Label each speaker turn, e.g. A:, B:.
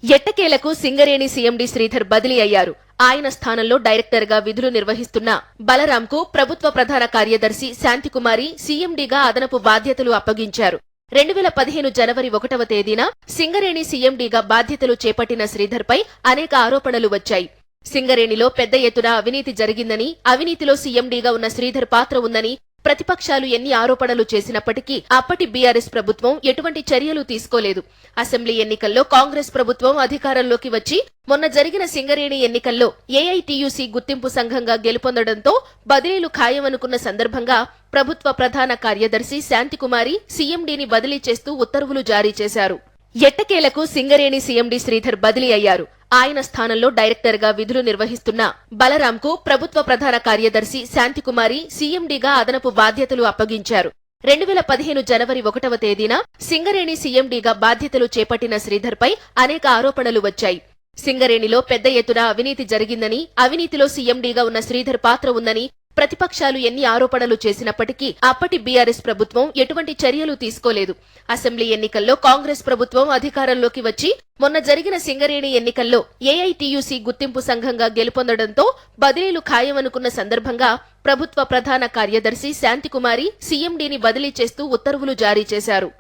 A: ఎట్టకేలకు సింగరేణి సీఎండీ శ్రీధర్ బదిలీ అయ్యారు. ఆయన స్థానంలో డైరెక్టర్ గా విధులు నిర్వహిస్తున్న బలరాంకు ప్రభుత్వ ప్రధాన కార్యదర్శి శాంతికుమారి సీఎండీగా అదనపు బాధ్యతలు అప్పగించారు. 2015 జనవరి 1వ తేదీన సింగరేణి సీఎండీగా బాధ్యతలు చేపట్టిన శ్రీధర్పై అనేక ఆరోపణలు వచ్చాయి. సింగరేణిలో పెద్ద ఎత్తున అవినీతి జరిగిందని, అవినీతిలో సీఎండీగా ఉన్న శ్రీధర్ పాత్ర ఉందని ప్రతిపక్షాలు ఎన్ని ఆరోపణలు చేసినప్పటికీ అప్పటి బీఆర్ఎస్ ప్రభుత్వం ఎటువంటి చర్యలు తీసుకోలేదు. అసెంబ్లీ ఎన్నికల్లో కాంగ్రెస్ ప్రభుత్వం అధికారంలోకి వచ్చి మొన్న జరిగిన సింగరేణి ఎన్నికల్లో ఏఐటీయూసీ గుర్తింపు సంఘంగా గెలుపొందడంతో బదిలీలు ఖాయమనుకున్న సందర్భంగా ప్రభుత్వ ప్రధాన కార్యదర్శి శాంతికుమారి సీఎండీని బదిలీ చేస్తూ ఉత్తర్వులు జారీ చేశారు. ఎట్టకేలకు సింగరేణి సీఎండీ శ్రీధర్ బదిలీ అయ్యారు. ఆయన స్థానంలో డైరెక్టర్ గా విధులు నిర్వహిస్తున్న బలరాంకు ప్రభుత్వ ప్రధాన కార్యదర్శి శాంతికుమారి సీఎండీగా అదనపు బాధ్యతలు అప్పగించారు. 2015 జనవరి 1వ తేదీన సింగరేణి సీఎండీగా బాధ్యతలు చేపట్టిన శ్రీధర్పై అనేక ఆరోపణలు వచ్చాయి. సింగరేణిలో పెద్ద ఎత్తున అవినీతి జరిగిందని, అవినీతిలో సీఎండీగా ఉన్న శ్రీధర్ పాత్ర ఉందని ప్రతిపక్షాలు ఎన్ని ఆరోపణలు చేసినప్పటికీ అప్పటి బీఆర్ఎస్ ప్రభుత్వం ఎటువంటి చర్యలు తీసుకోలేదు. అసెంబ్లీ ఎన్నికల్లో కాంగ్రెస్ ప్రభుత్వం అధికారంలోకి వచ్చి మొన్న జరిగిన సింగరేణి ఎన్నికల్లో ఏఐటీయూసీ గుర్తింపు సంఘంగా గెలుపొందడంతో బదిలీలు ఖాయమనుకున్న సందర్భంగా ప్రభుత్వ ప్రధాన కార్యదర్శి శాంతికుమారి సీఎండీని బదిలీ చేస్తూ ఉత్తర్వులు జారీ చేశారు.